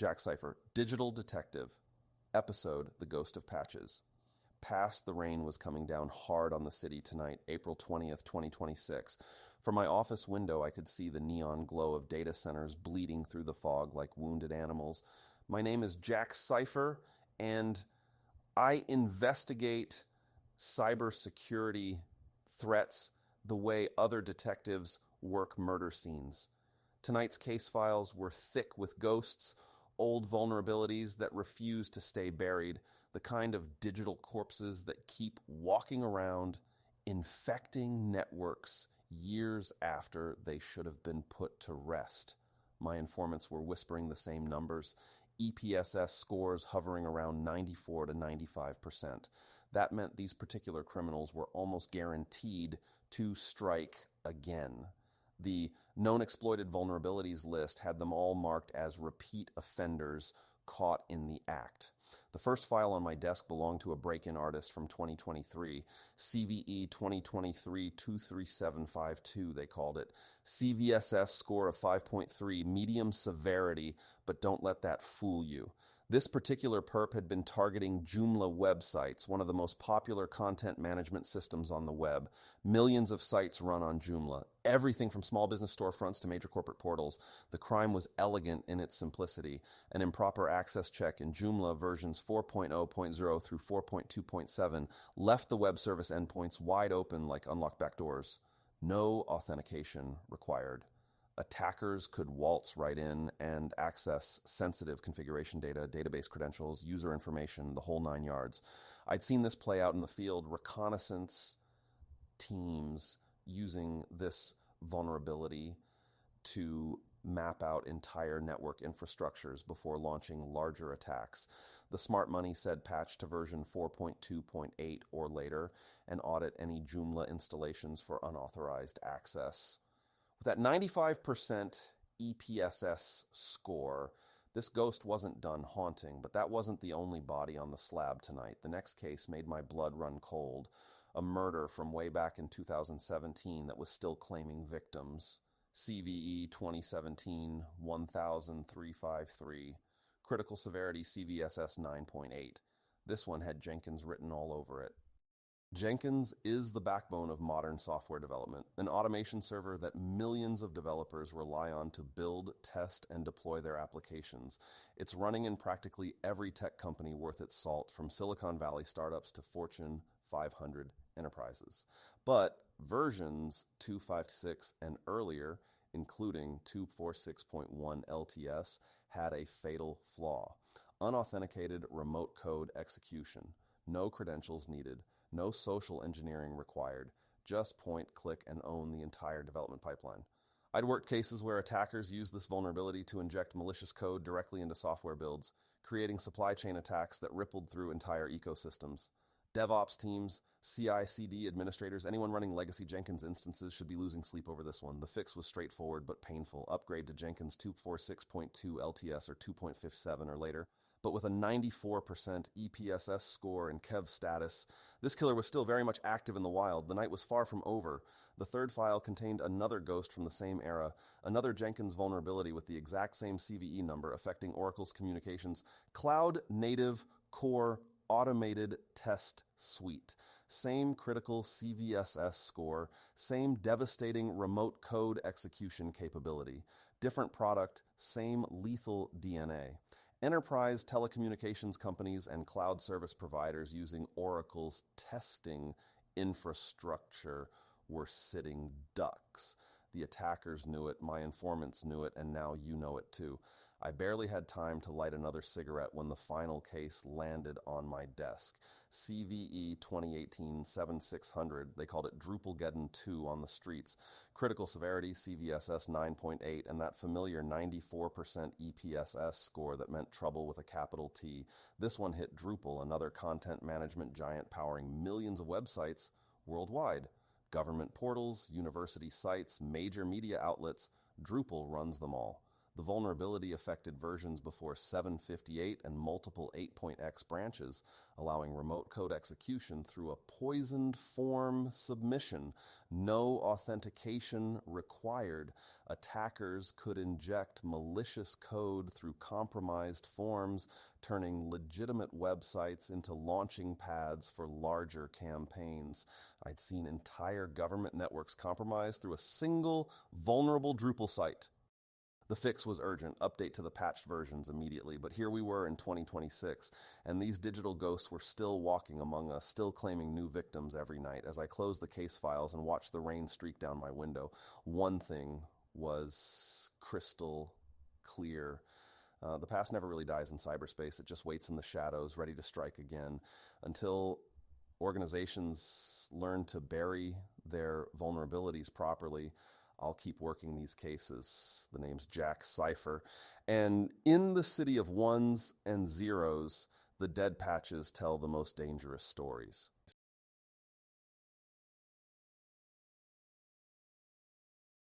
Jack Cipher, Digital Detective, episode The Ghost of Patches. Past the rain was coming down hard on the city tonight, April 20th, 2026. From my office window, I could see the neon glow of data centers bleeding through the fog like wounded animals. My name is Jack Cipher, and I investigate cybersecurity threats the way other detectives work murder scenes. Tonight's case files were thick with ghosts, old vulnerabilities that refuse to stay buried, the kind of digital corpses that keep walking around, infecting networks years after they should have been put to rest. My informants were whispering the same numbers, EPSS scores hovering around 94 to 95%. That meant these particular criminals were almost guaranteed to strike again. The known exploited vulnerabilities list had them all marked as repeat offenders caught in the act. The first file on my desk belonged to a break-in artist from 2023, CVE-2023-23752, they called it. CVSS score of 5.3, medium severity, but don't let that fool you. This particular perp had been targeting Joomla websites, one of the most popular content management systems on the web. Millions of sites run on Joomla. Everything from small business storefronts to major corporate portals. The crime was elegant in its simplicity. An improper access check in Joomla versions 4.0.0 through 4.2.7 left the web service endpoints wide open like unlocked backdoors. No authentication required. Attackers could waltz right in and access sensitive configuration data, database credentials, user information, the whole 9 yards. I'd seen this play out in the field, reconnaissance teams using this vulnerability to map out entire network infrastructures before launching larger attacks. The smart money said patch to version 4.2.8 or later and audit any Joomla installations for unauthorized access. With that 95% EPSS score, this ghost wasn't done haunting, but that wasn't the only body on the slab tonight. The next case made my blood run cold. A murder from way back in 2017 that was still claiming victims. CVE-2017-1000353. Critical severity CVSS 9.8. This one had Jenkins written all over it. Jenkins is the backbone of modern software development, an automation server that millions of developers rely on to build, test, and deploy their applications. It's running in practically every tech company worth its salt, from Silicon Valley startups to Fortune 500 enterprises. But versions 2.5.6 and earlier, including 2.4.6.1 LTS, had a fatal flaw. Unauthenticated remote code execution. No credentials needed. No social engineering required. Just point, click, and own the entire development pipeline. I'd worked cases where attackers used this vulnerability to inject malicious code directly into software builds, creating supply chain attacks that rippled through entire ecosystems. DevOps teams, CI/CD administrators, anyone running legacy Jenkins instances should be losing sleep over this one. The fix was straightforward but painful. Upgrade to Jenkins 2.4.6.2 LTS or 2.57 or later. But with a 94% EPSS score and Kev status, this killer was still very much active in the wild. The night was far from over. The third file contained another ghost from the same era, another Jenkins vulnerability with the exact same CVE number affecting Oracle's communications Cloud Native Core Automated Test Suite. Same critical CVSS score, same devastating remote code execution capability. Different product, same lethal DNA. Enterprise telecommunications companies and cloud service providers using Oracle's testing infrastructure were sitting ducks. The attackers knew it, my informants knew it, and now you know it too. I barely had time to light another cigarette when the final case landed on my desk. CVE-2018-1000353, they called it Drupalgeddon 2 on the streets. Critical severity, CVSS 9.8, and that familiar 94% EPSS score that meant trouble with a capital T. This one hit Drupal, another content management giant powering millions of websites worldwide. Government portals, university sites, major media outlets, Drupal runs them all. The vulnerability affected versions before 758 and multiple 8.x branches, allowing remote code execution through a poisoned form submission. No authentication required. Attackers could inject malicious code through compromised forms, turning legitimate websites into launching pads for larger campaigns. I'd seen entire government networks compromised through a single vulnerable Drupal site. The fix was urgent, update to the patched versions immediately, but here we were in 2026, and these digital ghosts were still walking among us, still claiming new victims every night. As I closed the case files and watched the rain streak down my window, one thing was crystal clear. The past never really dies in cyberspace. It just waits in the shadows, ready to strike again, until organizations learn to bury their vulnerabilities properly. I'll keep working these cases. The name's Jack Cipher. And in the city of ones and zeros, the dead patches tell the most dangerous stories.